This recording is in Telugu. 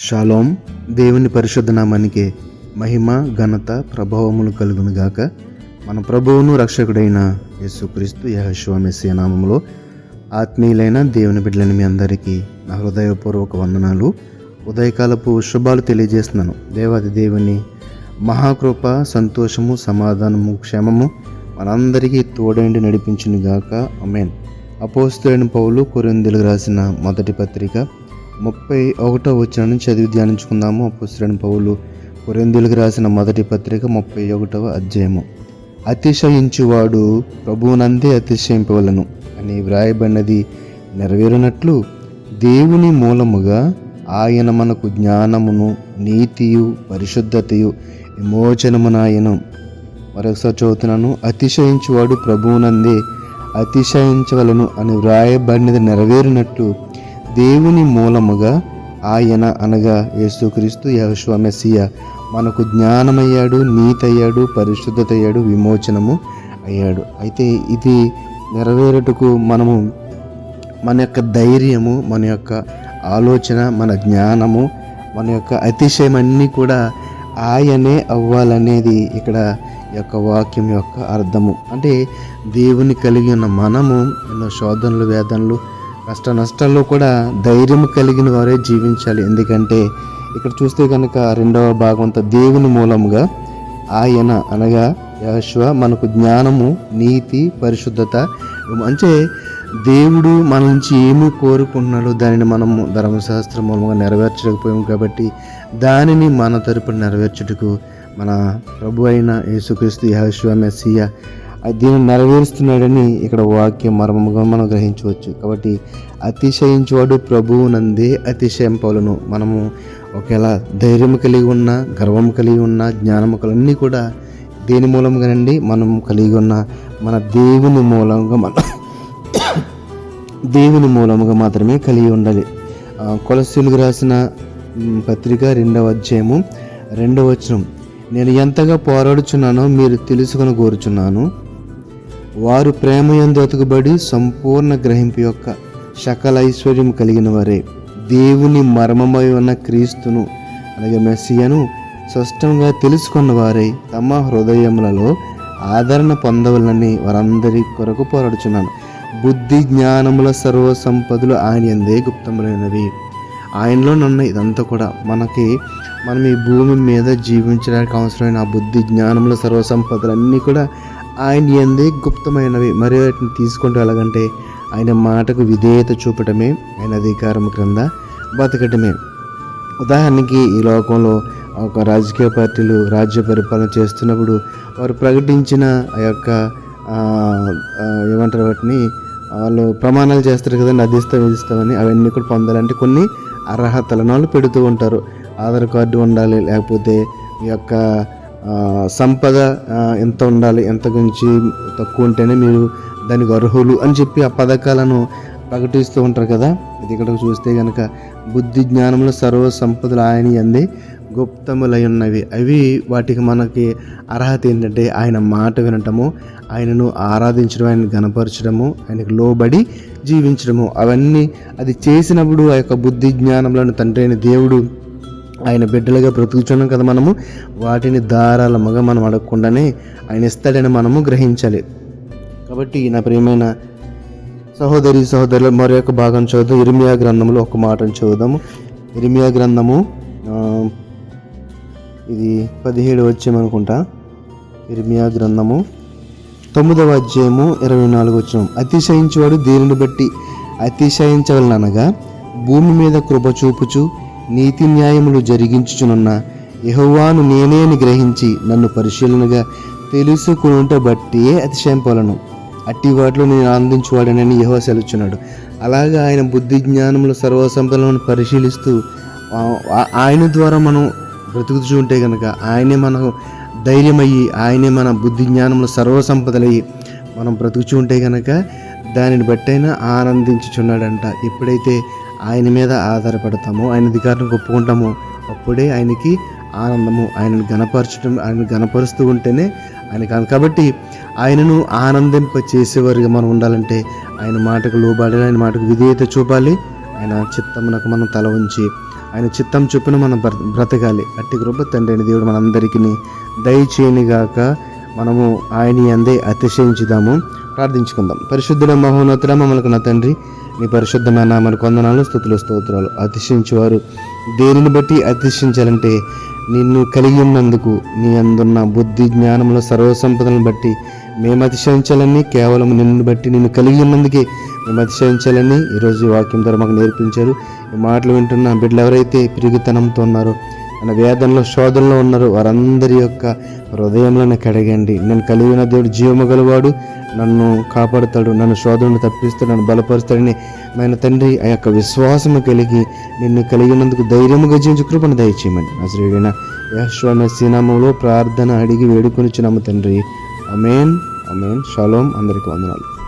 షాలోం. దేవుని పరిశుద్ధ నామానికి మహిమ ఘనత ప్రభావములు కలుగును గాక. మన ప్రభువును రక్షకుడైన యేసుక్రీస్తు యెహోషువ మెస్సియా నామములో ఆత్మీయులైన దేవుని బిడ్డలని మీ అందరికీ నా హృదయపూర్వక వందనాలు, ఉదయకాలపు శుభాలు తెలియజేస్తున్నాను. దేవాది దేవుని మహాకృప, సంతోషము, సమాధానము, క్షేమము మనందరికీ తోడైండి నడిపించును గాక. ఆమేన్. అపోస్తలుడైన పౌలు కొరింథీయులకు రాసిన మొదటి పత్రిక 31వ వచనం చదివి ధ్యానించుకుందాము. అపోస్తలుడైన పౌలు కొరింథీయులకు రాసిన మొదటి పత్రిక 31వ అధ్యాయము. అతిశయించువాడు ప్రభువునందే అతిశయింపవలను అని వ్రాయబడినది నెరవేరునట్లు దేవుని మూలముగా ఆయన మనకు జ్ఞానమును, నీతియు, పరిశుద్ధతయు, విమోచనమునాయను. మరొకసారి చదువుతున్నాను. అతిశయించువాడు ప్రభువునందే అతిశయించవలను అని వ్రాయబడినది నెరవేరినట్లు దేవుని మూలముగా ఆయన అనగా యేసుక్రీస్తు యెహోషువ మెస్సియా మనకు జ్ఞానమయ్యాడు, నీతి అయ్యాడు, పరిశుద్ధత అయ్యాడు, విమోచనము అయ్యాడు. అయితే ఇది నెరవేరుటకు మనము మన యొక్క ధైర్యము, మన యొక్క ఆలోచన, మన జ్ఞానము, మన యొక్క అతిశయం అన్నీ కూడా ఆయనే అవ్వాలనేది ఇక్కడ యొక్క వాక్యం యొక్క అర్థము. అంటే దేవుని కలిగి ఉన్న మనము ఎన్నో శోధనలు, వేదనలు, కష్ట నష్టాల్లో కూడా ధైర్యం కలిగిన వారే జీవించాలి. ఎందుకంటే ఇక్కడ చూస్తే కనుక 2వ భాగం అంతా దేవుని మూలముగా ఆయన అనగా యెహోషువ మనకు జ్ఞానము, నీతి, పరిశుద్ధత. అంటే దేవుడు మన నుంచి ఏమి కోరుకుంటున్నాడో దానిని మనము ధర్మశాస్త్రం మూలంగా నెరవేర్చలేకపోయాము కాబట్టి దానిని మన తరపున నెరవేర్చుటకు మన ప్రభు అయిన యేసుక్రీస్తు యెహోషువ మెస్సియా దీన్ని నెరవేరుస్తున్నాడని ఇక్కడ వాక్యం మర్మముగా మనం గ్రహించవచ్చు. కాబట్టి అతిశయించువాడు ప్రభువునందే అతిశయింపవలను. మనము ఒకవేళ ధైర్యం కలిగి ఉన్న, గర్వం కలిగి ఉన్న, జ్ఞానము అన్నీ కూడా దేని మూలంగానండి మనం కలిగి ఉన్న మన దేవుని మూలముగా మాత్రమే కలిగి ఉండాలి. కొలస్సీయులకు రాసిన పత్రిక 2వ అధ్యాయము 2వ వచనం. నేను ఎంతగా పోరాడుచున్నానో మీరు తెలుసుకొని కోరుచున్నాను. వారు ప్రేమయందు అతుకుబడి సంపూర్ణ గ్రహింపు యొక్క సకల ఐశ్వర్యం కలిగిన వారే దేవుని మర్మమై ఉన్న క్రీస్తును అలాగే మెస్సియాను స్పష్టంగా తెలుసుకున్న వారై తమ హృదయములలో ఆదరణ పొందవలని వారందరి కొరకు పోరాడుచున్నాను. బుద్ధి జ్ఞానముల సర్వ సంపదలు ఆయన యందే గుప్తములైనవి. ఆయనలో నన్న ఇదంతా కూడా మనం ఈ భూమి మీద జీవించడానికి అవసరమైన ఆ బుద్ధి జ్ఞానముల సర్వ సంపదలు అన్నీ కూడా ఆయన యందే గుప్తమైనవి. మరి వాటిని తీసుకుంటూ ఎలాగంటే ఆయన మాటకు విధేయత చూపటమే, ఆయన అధికారం క్రింద బతకటమే. ఉదాహరణకి ఈ లోకంలో ఒక రాజకీయ పార్టీలు రాజ్య పరిపాలన చేస్తున్నప్పుడు వారు ప్రకటించిన ఆ యొక్క ఏమంటారు వాటిని, వాళ్ళు ప్రమాణాలు చేస్తారు కదండి, అది ఇస్తామని. అవన్నీ కూడా పొందాలంటే కొన్ని అర్హతలను వాళ్ళు పెడుతూ ఉంటారు. ఆధార్ కార్డు ఉండాలి, లేకపోతే ఈ యొక్క సంపద ఎంత ఉండాలి, ఎంత గురించి తక్కువ ఉంటేనే మీరు దానికి అర్హులు అని చెప్పి ఆ పథకాలను ప్రకటిస్తూ ఉంటారు కదా. ఇది ఇక్కడ చూస్తే కనుక బుద్ధి జ్ఞానంలో సర్వ సంపదలు ఆయన యందే గుప్తములై ఉన్నవి. అవి వాటికి మనకి అర్హత ఏంటంటే ఆయన మాట వినటము, ఆయనను ఆరాధించడం, ఆయన గణపరచడము, ఆయనకు లోబడి జీవించడము. అవన్నీ అది చేసినప్పుడు ఆ యొక్క బుద్ధి జ్ఞానంలోని తండ్రి అయిన దేవుడు ఆయన బిడ్డలుగా బ్రతుకుచున్నాం కదా, మనము వాటిని ధారాళముగా మనం అడగకుండానే ఆయన ఇస్తాడని మనము గ్రహించాలి. కాబట్టి నా ప్రియమైన సహోదరులు మరొక భాగం చదువుదాం. ఇర్మియా గ్రంథంలో ఒక మాటను చదువుదాము. ఇర్మియా గ్రంథము ఇది 17 వచ్చేమనుకుంటా. ఇర్మియా గ్రంథము 9వ అధ్యాయము 24 వచనం. అతిశయించువాడు దేనిని బట్టి అతిశయించవలనగా భూమి మీద కృప చూపుచు నీతి న్యాయములు జరిగించుచునున్న యెహోవాను నేనే అని గ్రహించి నన్ను పరిశీలనగా తెలుసుకునుట బట్టి అతిశయింపవలను. అట్టి వాటిలో నేను ఆనందించువాడనని యెహోవా సెలవుచున్నాడు. అలాగా ఆయన బుద్ధి జ్ఞానములు సర్వసంపదలను పరిశీలిస్తూ ఆయన ద్వారా మనం బ్రతుకుతూ ఉంటే కనుక ఆయనే మనకు ధైర్యమయ్యి, ఆయనే మన బుద్ధి జ్ఞానములు సర్వసంపదలయ్యి మనం బ్రతుకుతూ ఉంటే కనుక దానిని బట్టైనా ఆనందించుచున్నాడంట. ఎప్పుడైతే ఆయన మీద ఆధారపడతామో, ఆయన అధికారం ఒప్పుకుంటామో అప్పుడే ఆయనకి ఆనందము. ఆయనను గణపరచడం, ఆయన గణపరుస్తూ ఉంటేనే ఆయన కాబట్టి ఆయనను ఆనందింప చేసేవారుగా మనం ఉండాలంటే ఆయన మాటకు లోబడాలి, ఆయన మాటకు విధేయత చూపాలి. ఆయన చిత్తమునకు మనం తల ఉంచి ఆయన చిత్తం చొప్పున మనం బ్రతకాలి. అట్టి కృప తండ్రి అయిన దేవుడు మనందరికీ దయచేయనిగాక. మనము ఆయన అందే అతిశయించుదాము. ప్రార్థించుకుందాం. పరిశుద్ధుడ మహోన్నతుడ మమ్మల్ని నా తండ్రి, నీ పరిశుద్ధమైన నామానికి వందనాలు, స్తుతులు, స్తోత్రాలు. అతిశయించేవారు దేనిని బట్టి అతిశయించాలంటే నిన్ను కలిగి ఉన్నందుకు, నీ అందున్న బుద్ధి జ్ఞానంలో సర్వసంపదలను బట్టి మేము అతిశయించాలని, కేవలం నిన్ను బట్టి నిన్ను కలిగి ఉన్నందుకే మేము అతిశయించాలని ఈరోజు వాక్యం ద్వారా మాకు నేర్పించారు. ఈ మాటలు వింటున్న బిడ్డలు ఎవరైతే పిరిగితనంతో ఉన్నారో, మన వేదనలో శోధనలో ఉన్నారో, వారందరి యొక్క హృదయంలోనే కడగండి. నేను కలిగిన దేవుడు జీవము గలవాడు, నన్ను కాపాడుతాడు, నన్ను శోధనను తప్పిస్తాడు, నన్ను బలపరుస్తాడని ఆయన తండ్రి ఆ యొక్క విశ్వాసము కలిగి నిన్ను కలిగినందుకు ధైర్యముగా జీవించు కృపను దయచేయమని నజరేయుడైన యేషువ మెస్సీ నామములో ప్రార్థన అడిగి వేడుకొనిచున్నాము తండ్రి. ఆమేన్, ఆమేన్. షాలోమ్. అందరికీ వందనాలు.